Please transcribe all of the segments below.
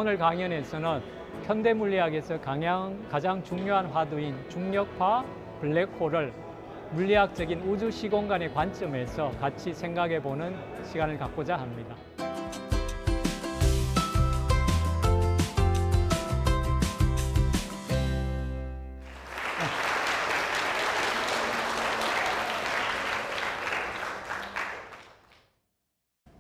오늘 강연에서는 현대물리학에서 가장 중요한 화두인 중력파 블랙홀을 물리학적인 우주 시공간의 관점에서 같이 생각해보는 시간을 갖고자 합니다.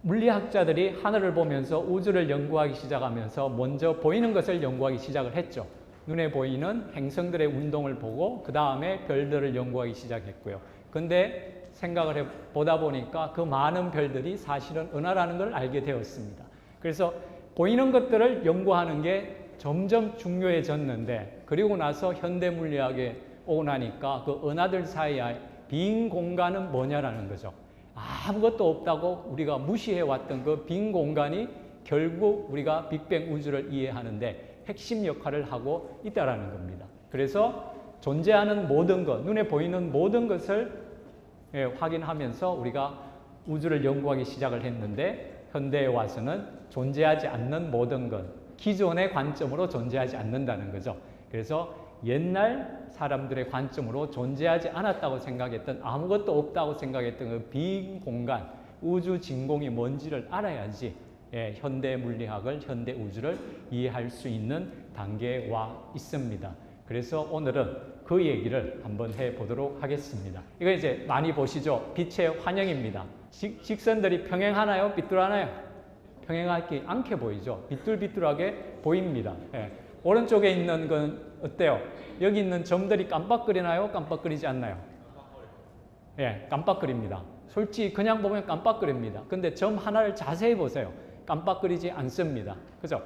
물리학자들이 하늘을 보면서 우주를 연구하기 시작하면서 먼저 보이는 것을 연구하기 시작을 했죠. 눈에 보이는 행성들의 운동을 보고 그 다음에 별들을 연구하기 시작했고요. 근데 생각을 보다 보니까 그 많은 별들이 사실은 은하라는 걸 알게 되었습니다. 그래서 보이는 것들을 연구하는 게 점점 중요해졌는데, 그리고 나서 현대물리학에 오고 나니까 그 은하들 사이의 빈 공간은 뭐냐라는 거죠. 아무것도 없다고 우리가 무시해왔던 그 빈 공간이 결국 우리가 빅뱅 우주를 이해하는데 핵심 역할을 하고 있다는 겁니다. 그래서 존재하는 모든 것, 눈에 보이는 모든 것을 확인하면서 우리가 우주를 연구하기 시작을 했는데, 현대에 와서는 존재하지 않는 모든 것, 기존의 관점으로 존재하지 않는다는 거죠. 그래서 옛날 사람들의 관점으로 존재하지 않았다고 생각했던, 아무것도 없다고 생각했던 그 빈 공간, 우주 진공이 뭔지를 알아야지 현대 물리학을, 현대 우주를 이해할 수 있는 단계에 와 있습니다. 그래서 오늘은 그 얘기를 한번 해보도록 하겠습니다. 이거 이제 많이 보시죠? 빛의 환영입니다. 직선들이 평행하나요? 삐뚤하나요? 평행하지 않게 보이죠? 삐뚤삐뚤하게 보입니다. 오른쪽에 있는 건 어때요? 여기 있는 점들이 깜빡거리나요? 깜빡거리지 않나요? 깜빡거립니다. 솔직히 그냥 보면 깜빡거립니다. 근데 점 하나를 자세히 보세요. 깜빡거리지 않습니다. 그죠?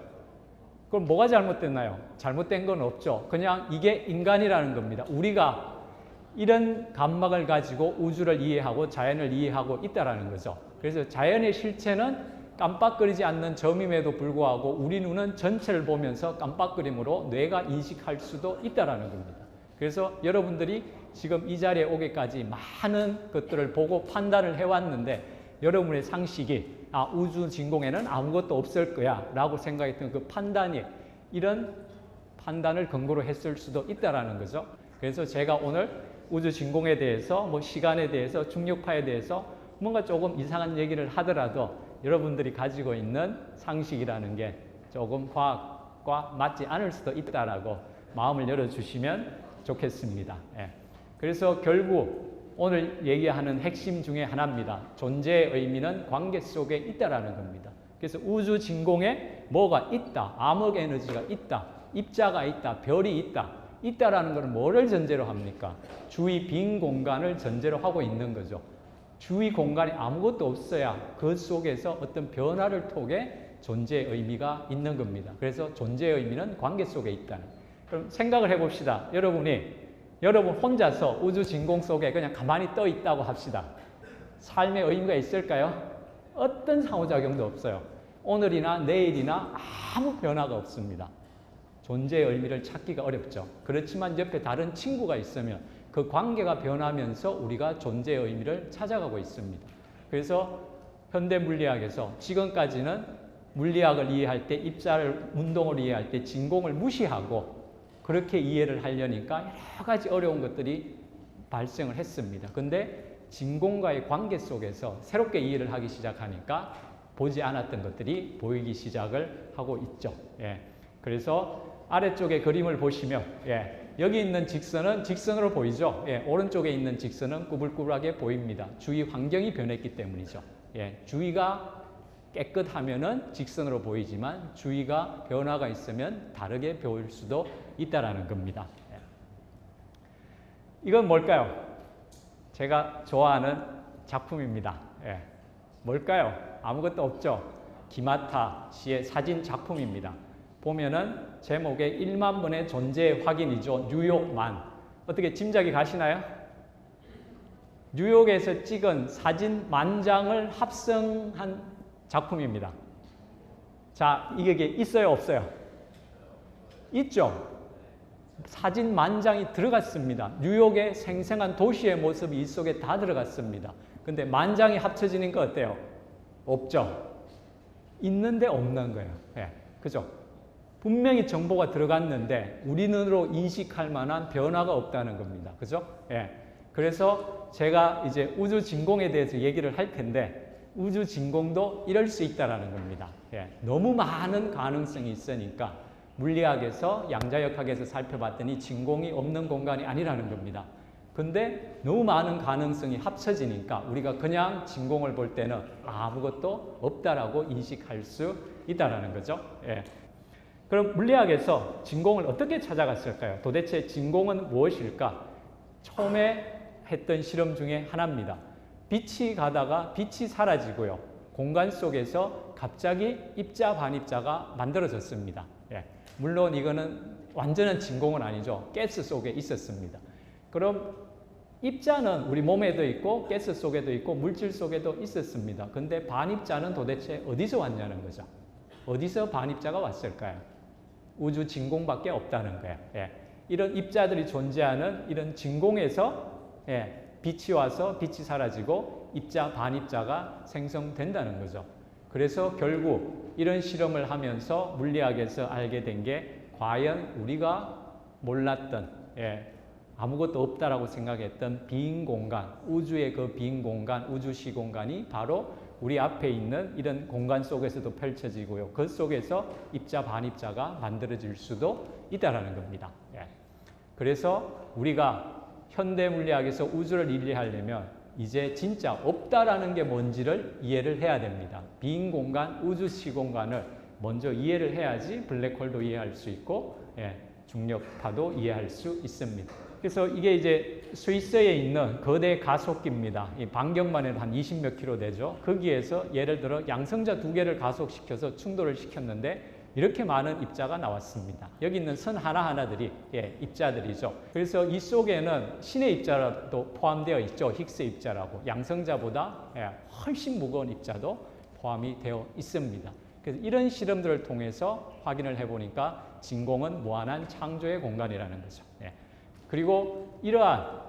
그럼 뭐가 잘못됐나요? 잘못된 건 없죠. 그냥 이게 인간이라는 겁니다. 우리가 이런 감각을 가지고 우주를 이해하고 자연을 이해하고 있다는 거죠. 그래서 자연의 실체는 깜빡거리지 않는 점임에도 불구하고 우리 눈은 전체를 보면서 깜빡거림으로 뇌가 인식할 수도 있다는 겁니다. 그래서 여러분들이 지금 이 자리에 오기까지 많은 것들을 보고 판단을 해왔는데, 여러분의 상식이 우주 진공에는 아무것도 없을 거야 라고 생각했던 그 판단이 이런 판단을 근거로 했을 수도 있다는 거죠. 그래서 제가 오늘 우주 진공에 대해서, 시간에 대해서, 중력파에 대해서 뭔가 조금 이상한 얘기를 하더라도 여러분들이 가지고 있는 상식이라는 게 조금 과학과 맞지 않을 수도 있다라고 마음을 열어주시면 좋겠습니다. 그래서 결국 오늘 얘기하는 핵심 중에 하나입니다. 존재의 의미는 관계 속에 있다라는 겁니다. 그래서 우주 진공에 뭐가 있다, 암흑 에너지가 있다, 입자가 있다, 별이 있다, 있다라는 것은 뭐를 전제로 합니까? 주위 빈 공간을 전제로 하고 있는 거죠. 주위 공간에 아무것도 없어야 그 속에서 어떤 변화를 통해 존재의 의미가 있는 겁니다. 그래서 존재의 의미는 관계 속에 있다는. 그럼 생각을 해봅시다. 여러분 혼자서 우주 진공 속에 그냥 가만히 떠 있다고 합시다. 삶의 의미가 있을까요? 어떤 상호작용도 없어요. 오늘이나 내일이나 아무 변화가 없습니다. 존재의 의미를 찾기가 어렵죠. 그렇지만 옆에 다른 친구가 있으면 그 관계가 변하면서 우리가 존재의 의미를 찾아가고 있습니다. 그래서 현대 물리학에서 지금까지는 물리학을 이해할 때, 입자를, 운동을 이해할 때 진공을 무시하고 그렇게 이해를 하려니까 여러 가지 어려운 것들이 발생을 했습니다. 근데 진공과의 관계 속에서 새롭게 이해를 하기 시작하니까 보지 않았던 것들이 보이기 시작을 하고 있죠. 그래서 아래쪽에 그림을 보시면 여기 있는 직선은 직선으로 보이죠. 오른쪽에 있는 직선은 꾸불꾸불하게 보입니다. 주위 환경이 변했기 때문이죠. 주위가 깨끗하면은 직선으로 보이지만 주위가 변화가 있으면 다르게 보일 수도 있다라는 겁니다. 이건 뭘까요? 제가 좋아하는 작품입니다. 뭘까요? 아무것도 없죠. 기마타 씨의 사진 작품입니다. 보면은 제목에 1만 번의 존재 확인이죠. 뉴욕만. 어떻게 짐작이 가시나요? 뉴욕에서 찍은 사진 10,000장을 합성한 작품입니다. 자, 이게 있어요, 없어요? 있죠. 사진 10,000장이 들어갔습니다. 뉴욕의 생생한 도시의 모습이 이 속에 다 들어갔습니다. 근데 10,000장이 합쳐지는 거 어때요? 없죠. 있는데 없는 거예요. 그죠? 분명히 정보가 들어갔는데 우리 눈으로 인식할 만한 변화가 없다는 겁니다. 그죠? 예. 그래서 제가 이제 우주 진공에 대해서 얘기를 할 텐데 우주 진공도 이럴 수 있다는 겁니다. 예. 너무 많은 가능성이 있으니까 물리학에서 양자역학에서 살펴봤더니 진공이 없는 공간이 아니라는 겁니다. 근데 너무 많은 가능성이 합쳐지니까 우리가 그냥 진공을 볼 때는 아무것도 없다라고 인식할 수 있다는 거죠. 예. 그럼 물리학에서 진공을 어떻게 찾아갔을까요? 도대체 진공은 무엇일까? 처음에 했던 실험 중에 하나입니다. 빛이 가다가 빛이 사라지고요. 공간 속에서 갑자기 입자 반입자가 만들어졌습니다. 예. 물론 이거는 완전한 진공은 아니죠. 가스 속에 있었습니다. 그럼 입자는 우리 몸에도 있고 가스 속에도 있고 물질 속에도 있었습니다. 근데 반입자는 도대체 어디서 왔냐는 거죠. 어디서 반입자가 왔을까요? 우주 진공밖에 없다는 거예요. 예. 이런 입자들이 존재하는 이런 진공에서 빛이 와서 빛이 사라지고 입자, 반입자가 생성된다는 거죠. 그래서 결국 이런 실험을 하면서 물리학에서 알게 된 게 과연 우리가 몰랐던 아무것도 없다라고 생각했던 빈 공간, 우주의 그 빈 공간, 우주 시공간이 바로 우리 앞에 있는 이런 공간 속에서도 펼쳐지고요. 그 속에서 입자, 반입자가 만들어질 수도 있다는 겁니다. 그래서 우리가 현대 물리학에서 우주를 이해하려면 이제 진짜 없다라는 게 뭔지를 이해를 해야 됩니다. 빈 공간, 우주 시공간을 먼저 이해를 해야지 블랙홀도 이해할 수 있고 중력파도 이해할 수 있습니다. 그래서 이게 이제 스위스에 있는 거대 가속기입니다. 이 반경만 해도 한 20몇 킬로 되죠. 거기에서 예를 들어 양성자 2개를 가속시켜서 충돌을 시켰는데 이렇게 많은 입자가 나왔습니다. 여기 있는 선 하나하나들이 입자들이죠. 그래서 이 속에는 신의 입자도 포함되어 있죠. 힉스 입자라고. 양성자보다 훨씬 무거운 입자도 포함이 되어 있습니다. 그래서 이런 실험들을 통해서 확인을 해보니까 진공은 무한한 창조의 공간이라는 거죠. 그리고 이러한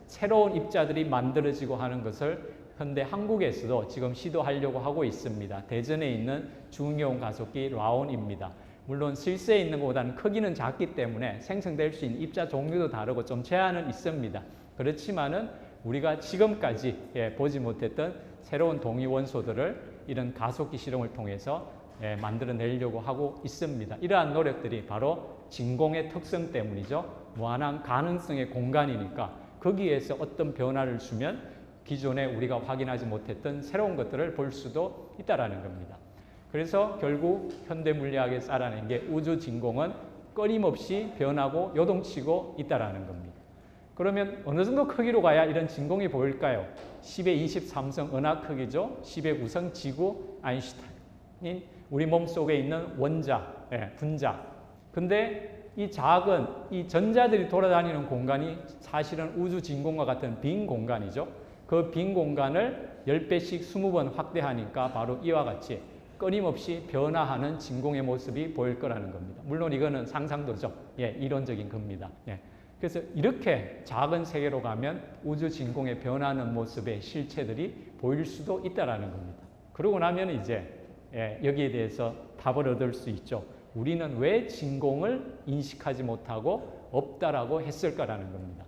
새로운 입자들이 만들어지고 하는 것을 현대 한국에서도 지금 시도하려고 하고 있습니다. 대전에 있는 중이온 가속기 라온입니다. 물론 스위스에 있는 것보다는 크기는 작기 때문에 생성될 수 있는 입자 종류도 다르고 좀 제한은 있습니다. 그렇지만은 우리가 지금까지 보지 못했던 새로운 동위 원소들을 이런 가속기 실험을 통해서 만들어내려고 하고 있습니다. 이러한 노력들이 바로 진공의 특성 때문이죠. 무한한 가능성의 공간이니까 거기에서 어떤 변화를 주면 기존에 우리가 확인하지 못했던 새로운 것들을 볼 수도 있다는 겁니다. 그래서 결국 현대 물리학에서 알아낸 게 우주 진공은 끊임없이 변하고 요동치고 있다는 겁니다. 그러면 어느 정도 크기로 가야 이런 진공이 보일까요? 10의 23성 은하 크기죠. 10의 9성 지구 아인슈타인 우리 몸 속에 있는 원자, 분자. 근데 이 작은 이 전자들이 돌아다니는 공간이 사실은 우주 진공과 같은 빈 공간이죠. 그 빈 공간을 10배씩 20번 확대하니까 바로 이와 같이 끊임없이 변화하는 진공의 모습이 보일 거라는 겁니다. 물론 이거는 상상도죠. 이론적인 겁니다. 그래서 이렇게 작은 세계로 가면 우주 진공의 변하는 모습의 실체들이 보일 수도 있다는 겁니다. 그러고 나면 이제 여기에 대해서 답을 얻을 수 있죠. 우리는 왜 진공을 인식하지 못하고 없다라고 했을까라는 겁니다.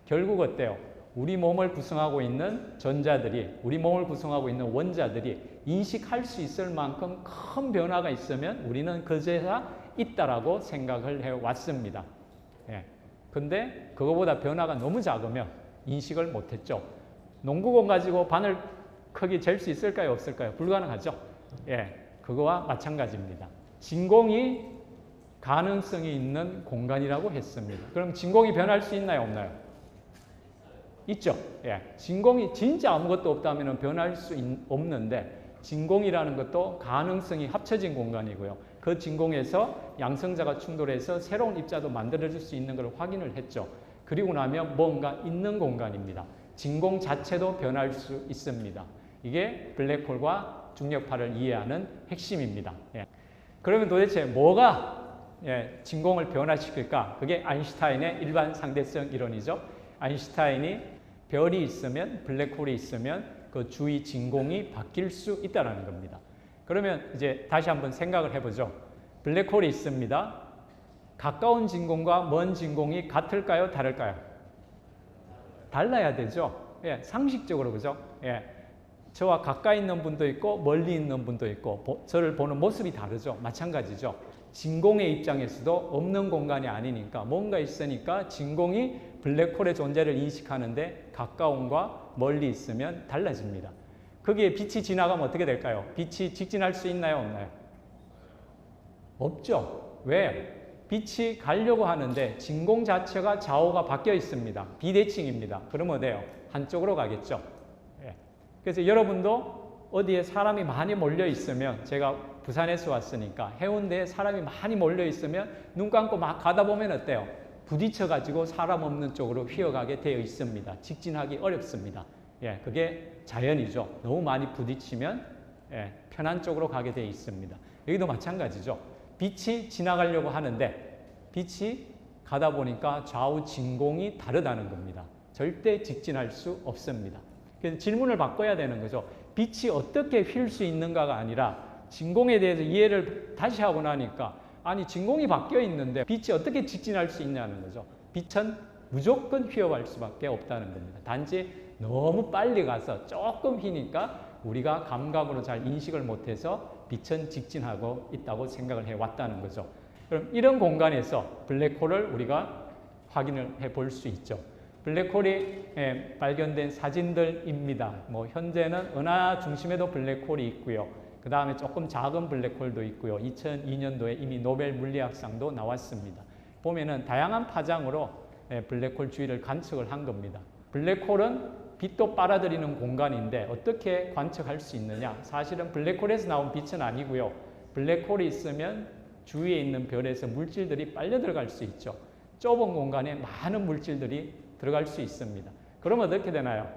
결국 어때요? 우리 몸을 구성하고 있는 전자들이, 우리 몸을 구성하고 있는 원자들이 인식할 수 있을 만큼 큰 변화가 있으면 우리는 그제야 있다라고 생각을 해왔습니다. 근데 그거보다 변화가 너무 작으면 인식을 못했죠. 농구공 가지고 바늘 크기 잴 수 있을까요? 없을까요? 불가능하죠. 그거와 마찬가지입니다. 진공이 가능성이 있는 공간이라고 했습니다. 그럼 진공이 변할 수 있나요? 없나요? 있죠. 진공이 진짜 아무것도 없다면 변할 수 없는데 진공이라는 것도 가능성이 합쳐진 공간이고요. 그 진공에서 양성자가 충돌해서 새로운 입자도 만들어질 수 있는 걸 확인을 했죠. 그리고 나면 뭔가 있는 공간입니다. 진공 자체도 변할 수 있습니다. 이게 블랙홀과 중력파를 이해하는 핵심입니다. 그러면 도대체 뭐가 진공을 변화시킬까? 그게 아인슈타인의 일반 상대성 이론이죠. 아인슈타인이 별이 있으면, 블랙홀이 있으면 그 주위 진공이 바뀔 수 있다는 겁니다. 그러면 이제 다시 한번 생각을 해보죠. 블랙홀이 있습니다. 가까운 진공과 먼 진공이 같을까요? 다를까요? 달라야 되죠. 예, 상식적으로 그죠? 예, 저와 가까이 있는 분도 있고 멀리 있는 분도 있고 저를 보는 모습이 다르죠. 마찬가지죠. 진공의 입장에서도 없는 공간이 아니니까 뭔가 있으니까 진공이 블랙홀의 존재를 인식하는데 가까움과 멀리 있으면 달라집니다. 거기에 빛이 지나가면 어떻게 될까요? 빛이 직진할 수 있나요? 없나요? 없죠. 왜? 빛이 가려고 하는데 진공 자체가 좌우가 바뀌어 있습니다. 비대칭입니다. 그러면 어때요? 한쪽으로 가겠죠. 예. 그래서 여러분도 어디에 사람이 많이 몰려 있으면, 제가 부산에서 왔으니까 해운대에 사람이 많이 몰려 있으면 눈 감고 막 가다 보면 어때요? 부딪혀 가지고 사람 없는 쪽으로 휘어가게 되어 있습니다. 직진하기 어렵습니다. 예, 그게 자연이죠. 너무 많이 부딪히면 예, 편한 쪽으로 가게 되어 있습니다. 여기도 마찬가지죠. 빛이 지나가려고 하는데 빛이 가다 보니까 좌우 진공이 다르다는 겁니다. 절대 직진할 수 없습니다. 그래서 질문을 바꿔야 되는 거죠. 빛이 어떻게 휠 수 있는가가 아니라 진공에 대해서 이해를 다시 하고 나니까 아니 진공이 바뀌어 있는데 빛이 어떻게 직진할 수 있냐는 거죠. 빛은 무조건 휘어갈 수밖에 없다는 겁니다. 단지 너무 빨리 가서 조금 휘니까 우리가 감각으로 잘 인식을 못해서 빛은 직진하고 있다고 생각을 해왔다는 거죠. 그럼 이런 공간에서 블랙홀을 우리가 확인을 해볼 수 있죠. 블랙홀이 발견된 사진들입니다. 뭐 현재는 은하 중심에도 블랙홀이 있고요. 그 다음에 조금 작은 블랙홀도 있고요. 2002년도에 이미 노벨 물리학상도 나왔습니다. 보면은 다양한 파장으로 블랙홀 주위를 관측을 한 겁니다. 블랙홀은 빛도 빨아들이는 공간인데 어떻게 관측할 수 있느냐? 사실은 블랙홀에서 나온 빛은 아니고요. 블랙홀이 있으면 주위에 있는 별에서 물질들이 빨려 들어갈 수 있죠. 좁은 공간에 많은 물질들이 들어갈 수 있습니다. 그러면 어떻게 되나요?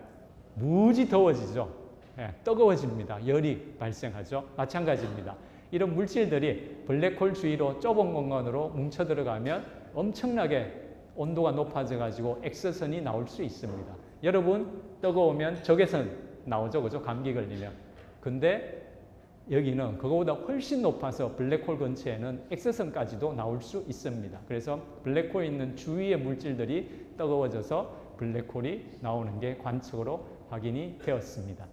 무지 더워지죠. 예, 뜨거워집니다. 열이 발생하죠. 마찬가지입니다. 이런 물질들이 블랙홀 주위로 좁은 공간으로 뭉쳐 들어가면 엄청나게 온도가 높아져 가지고 X선이 나올 수 있습니다. 여러분 뜨거우면 적외선 나오죠. 그죠? 감기 걸리면. 근데 여기는 그거보다 훨씬 높아서 블랙홀 근처에는 X선까지도 나올 수 있습니다. 그래서 블랙홀에 있는 주위의 물질들이 뜨거워져서 블랙홀이 나오는 게 관측으로 확인이 되었습니다.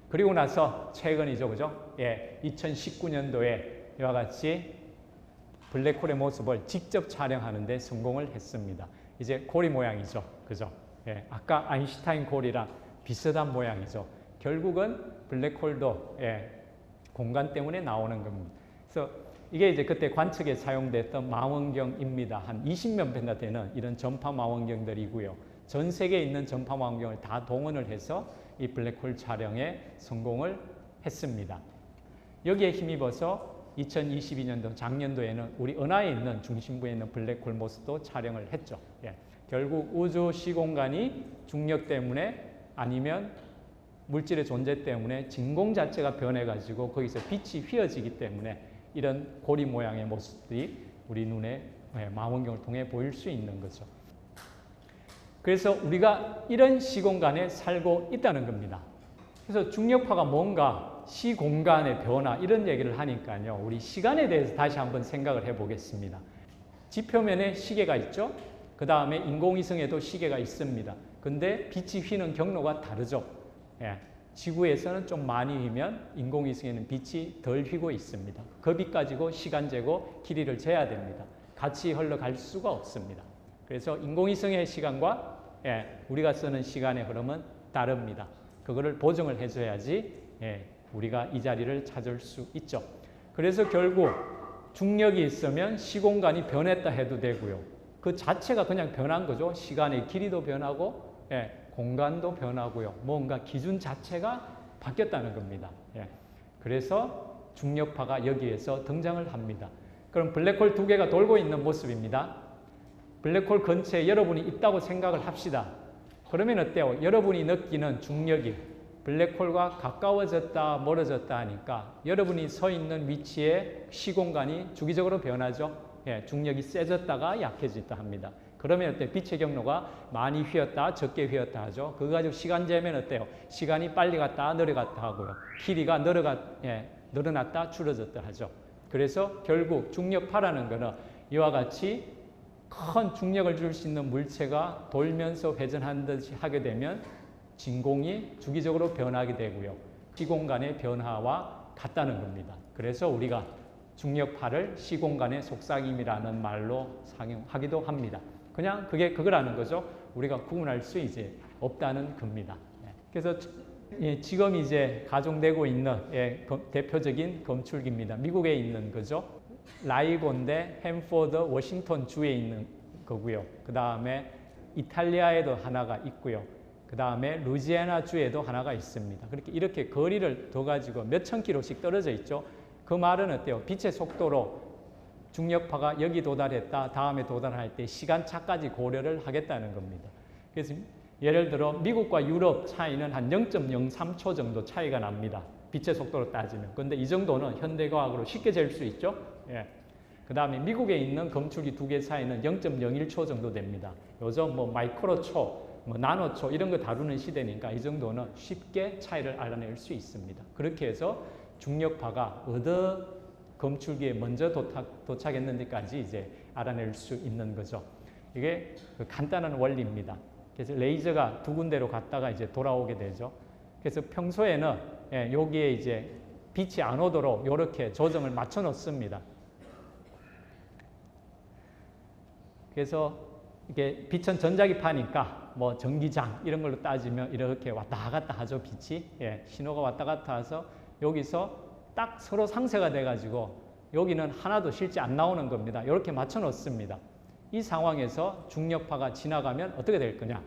그리고 나서 최근이죠. 그죠? 예, 2019년도에 이와 같이 블랙홀의 모습을 직접 촬영하는 데 성공을 했습니다. 이제 고리 모양이죠. 그죠? 예, 아까 아인슈타인 고리랑 비슷한 모양이죠. 결국은 블랙홀도 예, 공간 때문에 나오는 겁니다. 그래서 이게 이제 그때 관측에 사용됐던 망원경입니다. 한 20몇 배나 되는 이런 전파 망원경들이고요. 전 세계에 있는 전파 망원경을 다 동원을 해서 이 블랙홀 촬영에 성공을 했습니다. 여기에 힘입어서 2022년도 작년도에는 우리 은하에 있는 중심부에 있는 블랙홀 모습도 촬영을 했죠. 예. 결국 우주 시공간이 중력 때문에 아니면 물질의 존재 때문에 진공 자체가 변해가지고 거기서 빛이 휘어지기 때문에 이런 고리 모양의 모습들이 우리 눈에 망원경을 통해 보일 수 있는 거죠. 그래서 우리가 이런 시공간에 살고 있다는 겁니다. 그래서 중력파가 뭔가 시공간의 변화 이런 얘기를 하니까요. 우리 시간에 대해서 다시 한번 생각을 해보겠습니다. 지표면에 시계가 있죠. 그 다음에 인공위성에도 시계가 있습니다. 근데 빛이 휘는 경로가 다르죠. 예. 지구에서는 좀 많이 휘면 인공위성에는 빛이 덜 휘고 있습니다. 그 빛 가지고 시간 재고 길이를 재야 됩니다. 같이 흘러갈 수가 없습니다. 그래서 인공위성의 시간과 우리가 쓰는 시간의 흐름은 다릅니다. 그거를 보정을 해줘야지 우리가 이 자리를 찾을 수 있죠. 그래서 결국 중력이 있으면 시공간이 변했다 해도 되고요. 그 자체가 그냥 변한 거죠. 시간의 길이도 변하고 공간도 변하고요. 뭔가 기준 자체가 바뀌었다는 겁니다. 그래서 중력파가 여기에서 등장을 합니다. 그럼 블랙홀 두 개가 돌고 있는 모습입니다. 블랙홀 근처에 여러분이 있다고 생각을 합시다. 그러면 어때요? 여러분이 느끼는 중력이 블랙홀과 가까워졌다 멀어졌다 하니까 여러분이 서 있는 위치의 시공간이 주기적으로 변하죠. 중력이 세졌다가 약해졌다 합니다. 그러면 어때요? 빛의 경로가 많이 휘었다 적게 휘었다 하죠. 그거 가지고 시간 재면 어때요? 시간이 빨리 갔다 내려갔다 하고요. 길이가 늘어났다 줄어졌다 하죠. 그래서 결국 중력파라는 것은 이와 같이 큰 중력을 줄 수 있는 물체가 돌면서 회전하듯이 하게 되면 진공이 주기적으로 변하게 되고요. 시공간의 변화와 같다는 겁니다. 그래서 우리가 중력파를 시공간의 속삭임이라는 말로 사용하기도 합니다. 그냥 그게 그거라는 거죠. 우리가 구분할 수 이제 없다는 겁니다. 그래서 지금 이제 가동되고 있는 대표적인 검출기입니다. 미국에 있는 거죠. 라이곤데 햄포드 워싱턴 주에 있는 거고요. 그 다음에 이탈리아에도 하나가 있고요. 그 다음에 루이지애나 주에도 하나가 있습니다. 그렇게 이렇게 거리를 둬 가지고 몇천 킬로씩 떨어져 있죠. 그 말은 어때요? 빛의 속도로 중력파가 여기 도달했다, 다음에 도달할 때 시간차까지 고려를 하겠다는 겁니다. 그래서 예를 들어 미국과 유럽 차이는 한 0.03초 정도 차이가 납니다. 빛의 속도로 따지면. 그런데 이 정도는 현대과학으로 쉽게 잴 수 있죠. 예. 그 다음에 미국에 있는 검출기 두 개 차이는 0.01초 정도 됩니다. 요즘 뭐 마이크로초, 뭐 나노초 이런 거 다루는 시대니까 이 정도는 쉽게 차이를 알아낼 수 있습니다. 그렇게 해서 중력파가 어느 검출기에 먼저 도착했는지까지 이제 알아낼 수 있는 거죠. 이게 간단한 원리입니다. 그래서 레이저가 두 군데로 갔다가 이제 돌아오게 되죠. 그래서 평소에는 여기에 이제 빛이 안 오도록 이렇게 조정을 맞춰 놓습니다. 그래서 이게 빛은 전자기파니까 뭐 전기장 이런 걸로 따지면 이렇게 왔다 갔다 하죠, 빛이. 신호가 왔다 갔다 해서 여기서 딱 서로 상쇄가 돼가지고 여기는 하나도 실제 안 나오는 겁니다. 이렇게 맞춰 놓습니다. 이 상황에서 중력파가 지나가면 어떻게 될 거냐?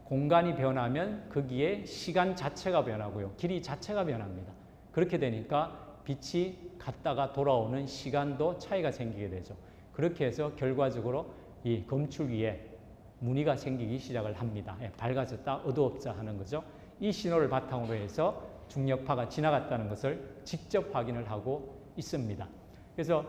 공간이 변하면 거기에 시간 자체가 변하고요. 길이 자체가 변합니다. 그렇게 되니까 빛이 갔다가 돌아오는 시간도 차이가 생기게 되죠. 그렇게 해서 결과적으로 이 검출기에 무늬가 생기기 시작을 합니다. 밝아졌다, 어두웠다 하는 거죠. 이 신호를 바탕으로 해서 중력파가 지나갔다는 것을 직접 확인을 하고 있습니다. 그래서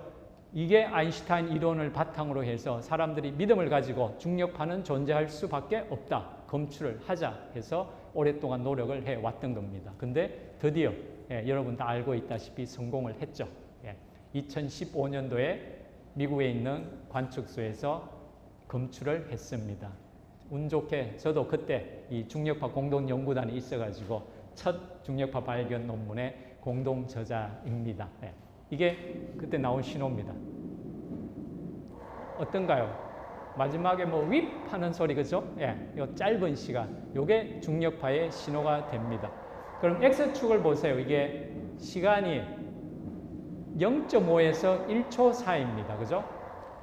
이게 아인슈타인 이론을 바탕으로 해서 사람들이 믿음을 가지고 중력파는 존재할 수밖에 없다. 검출을 하자 해서 오랫동안 노력을 해왔던 겁니다. 근데 드디어 여러분 다 알고 있다시피 성공을 했죠. 2015년도에 미국에 있는 관측소에서 검출을 했습니다. 운 좋게 저도 그때 이 중력파 공동연구단이 있어가지고 첫 중력파 발견 논문의 공동 저자입니다. 이게 그때 나온 신호입니다. 어떤가요? 마지막에 뭐 윕 하는 소리, 그죠? 요 짧은 시간, 요게 중력파의 신호가 됩니다. 그럼 X축을 보세요. 이게 시간이 0.5에서 1초 사이입니다. 그죠?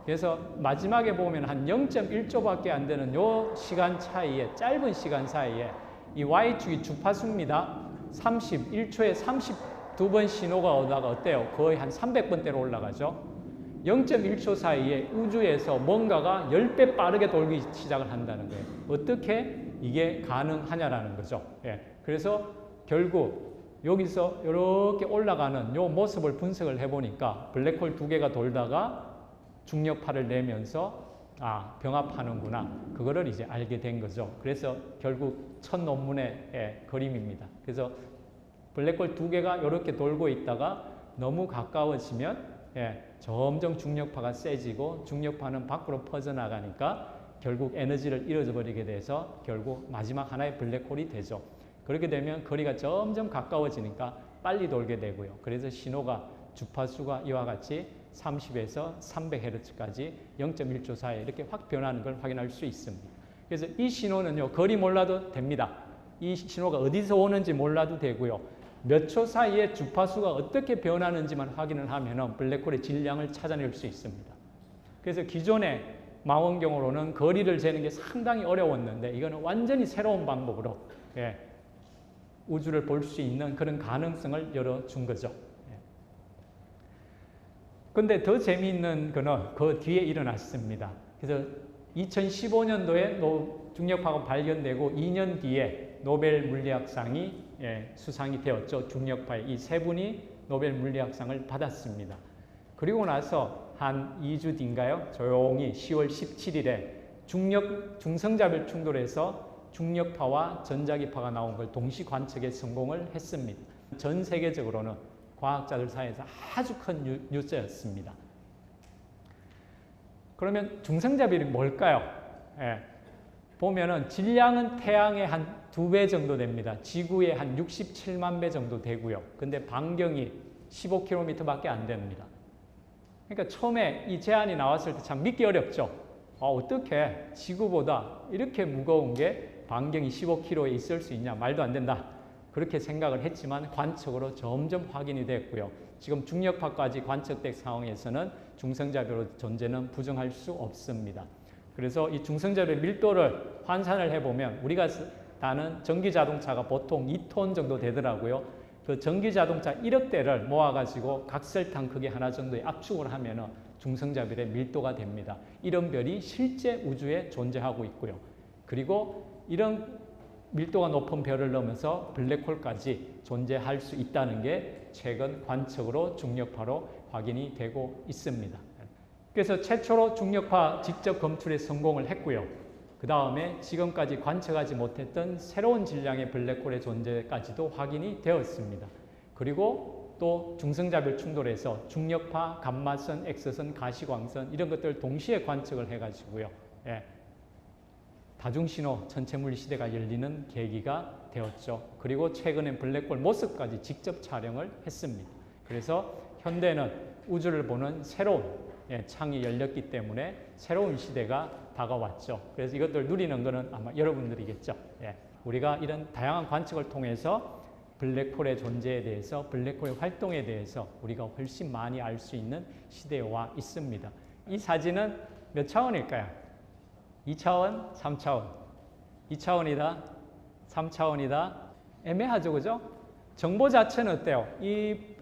그래서 마지막에 보면 한 0.1초밖에 안 되는 요 시간 차이에, 짧은 시간 사이에 이 Y축이 주파수입니다. 1초에 32번 신호가 오다가 어때요? 거의 한 300번대로 올라가죠. 0.1초 사이에 우주에서 뭔가가 10배 빠르게 돌기 시작을 한다는 거예요. 어떻게 이게 가능하냐라는 거죠. 그래서 결국 여기서 이렇게 올라가는 요 모습을 분석을 해보니까 블랙홀 두 개가 돌다가 중력파를 내면서 병합하는구나. 그거를 이제 알게 된 거죠. 그래서 결국 첫 논문의 그림입니다. 그래서 블랙홀 두 개가 이렇게 돌고 있다가 너무 가까워지면 점점 중력파가 세지고 중력파는 밖으로 퍼져나가니까 결국 에너지를 잃어버리게 돼서 결국 마지막 하나의 블랙홀이 되죠. 그렇게 되면 거리가 점점 가까워지니까 빨리 돌게 되고요. 그래서 신호가 주파수가 이와 같이 30에서 300Hz까지 0.1초 사이에 이렇게 확 변하는 걸 확인할 수 있습니다. 그래서 이 신호는요, 거리 몰라도 됩니다. 이 신호가 어디서 오는지 몰라도 되고요. 몇 초 사이에 주파수가 어떻게 변하는지만 확인을 하면 블랙홀의 질량을 찾아낼 수 있습니다. 그래서 기존의 망원경으로는 거리를 재는 게 상당히 어려웠는데 이거는 완전히 새로운 방법으로 우주를 볼 수 있는 그런 가능성을 열어준 거죠. 근데 더 재미있는 거는 그 뒤에 일어났습니다. 그래서 2015년도에 중력파가 발견되고 2년 뒤에 노벨 물리학상이 수상이 되었죠. 중력파의 이 세 분이 노벨 물리학상을 받았습니다. 그리고 나서 한 2주 뒤인가요? 조용히 10월 17일에 중성자별 충돌에서 중력파와 전자기파가 나온 걸 동시 관측에 성공을 했습니다. 전 세계적으로는 과학자들 사이에서 아주 큰 뉴스였습니다. 그러면 중성자별이 뭘까요? 예. 보면은 질량은 태양의 한 2배 정도 됩니다. 지구의 한 67만 배 정도 되고요. 근데 반경이 15km밖에 안 됩니다. 그러니까 처음에 이 제안이 나왔을 때 참 믿기 어렵죠. 어떻게 지구보다 이렇게 무거운 게 반경이 15km에 있을 수 있냐, 말도 안 된다. 그렇게 생각을 했지만 관측으로 점점 확인이 됐고요. 지금 중력파까지 관측된 상황에서는 중성자별 존재는 부정할 수 없습니다. 그래서 이 중성자별 밀도를 환산을 해보면 우리가 다는 전기자동차가 보통 2톤 정도 되더라고요. 그 전기자동차 1억 대를 모아가지고 각설탕 크기 하나 정도의 압축을 하면 중성자별의 밀도가 됩니다. 이런 별이 실제 우주에 존재하고 있고요. 그리고 이런 밀도가 높은 별을 넘어서 블랙홀까지 존재할 수 있다는 게 최근 관측으로 중력파로 확인이 되고 있습니다. 그래서 최초로 중력파 직접 검출에 성공을 했고요. 그 다음에 지금까지 관측하지 못했던 새로운 질량의 블랙홀의 존재까지도 확인이 되었습니다. 그리고 또 중성자별 충돌에서 중력파, 감마선, X선, 가시광선 이런 것들을 동시에 관측을 해가지고요. 다중신호 천체물리 시대가 열리는 계기가 되었죠. 그리고 최근에 블랙홀 모습까지 직접 촬영을 했습니다. 그래서 현대는 우주를 보는 새로운 창이 열렸기 때문에 새로운 시대가 다가왔죠. 그래서 이것들 누리는 것은 아마 여러분들이겠죠. 우리가 이런 다양한 관측을 통해서 블랙홀의 존재에 대해서, 블랙홀의 활동에 대해서 우리가 훨씬 많이 알 수 있는 시대에 와 있습니다. 이 사진은 몇 차원일까요? 2차원, 3차원. 2차원이다, 3차원이다. 애매하죠, 그죠? 정보 자체는 어때요?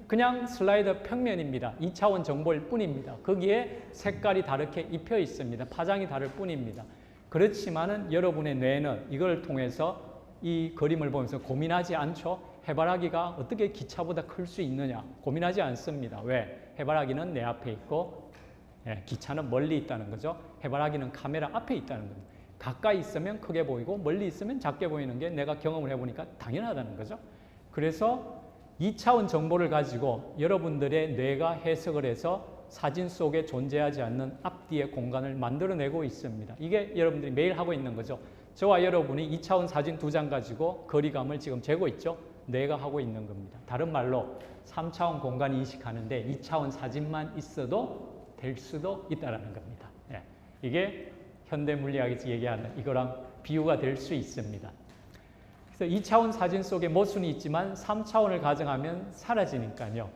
그냥 슬라이더 평면입니다. 2차원 정보일 뿐입니다. 거기에 색깔이 다르게 입혀 있습니다. 파장이 다를 뿐입니다. 그렇지만은 여러분의 뇌는 이걸 통해서 이 그림을 보면서 고민하지 않죠? 해바라기가 어떻게 기차보다 클 수 있느냐? 고민하지 않습니다. 왜? 해바라기는 내 앞에 있고 기차는 멀리 있다는 거죠. 해바라기는 카메라 앞에 있다는 겁니다. 가까이 있으면 크게 보이고 멀리 있으면 작게 보이는 게 내가 경험을 해보니까 당연하다는 거죠. 그래서 2차원 정보를 가지고 여러분들의 뇌가 해석을 해서 사진 속에 존재하지 않는 앞뒤의 공간을 만들어내고 있습니다. 이게 여러분들이 매일 하고 있는 거죠. 저와 여러분이 2차원 사진 2장 가지고 거리감을 지금 재고 있죠. 뇌가 하고 있는 겁니다. 다른 말로 3차원 공간 인식하는데 2차원 사진만 있어도 될 수도 있다는 겁니다. 이게 현대 물리학에서 얘기하는 이거랑 비유가 될 수 있습니다. 그래서 2차원 사진 속에 모순이 있지만 3차원을 가정하면 사라지니까요.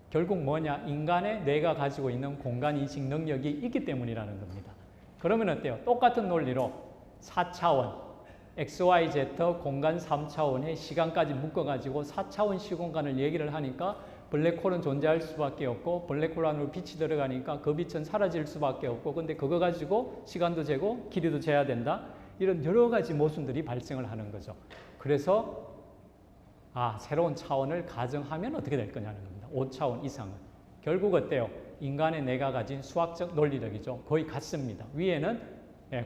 결국 뭐냐? 인간의 뇌가 가지고 있는 공간 인식 능력이 있기 때문이라는 겁니다. 그러면 어때요? 똑같은 논리로 4차원, X, Y, Z 공간 3차원에 시간까지 묶어가지고 4차원 시공간을 얘기를 하니까 블랙홀은 존재할 수밖에 없고 블랙홀 안으로 빛이 들어가니까 그 빛은 사라질 수밖에 없고 근데 그거 가지고 시간도 재고 길이도 재야 된다. 이런 여러 가지 모순들이 발생을 하는 거죠. 그래서 새로운 차원을 가정하면 어떻게 될 거냐는 겁니다. 5차원 이상은. 결국 어때요? 인간의 뇌가 가진 수학적 논리력이죠. 거의 같습니다. 위에는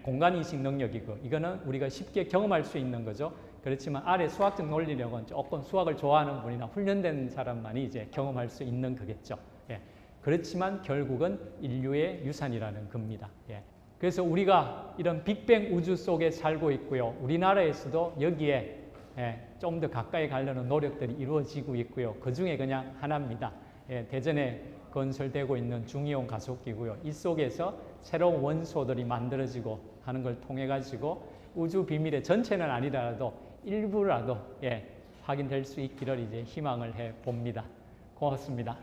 공간인식 능력이고 이거는 우리가 쉽게 경험할 수 있는 거죠. 그렇지만 아래 수학적 논리력은 조금 수학을 좋아하는 분이나 훈련된 사람만이 이제 경험할 수 있는 거겠죠. 그렇지만 결국은 인류의 유산이라는 겁니다. 그래서 우리가 이런 빅뱅 우주 속에 살고 있고요. 우리나라에서도 여기에 좀 더 가까이 가려는 노력들이 이루어지고 있고요. 그 중에 그냥 하나입니다. 대전에 건설되고 있는 중이온 가속기고요. 이 속에서 새로운 원소들이 만들어지고 하는 걸 통해 가지고 우주 비밀의 전체는 아니더라도 일부라도 확인될 수 있기를 이제 희망을 해 봅니다. 고맙습니다.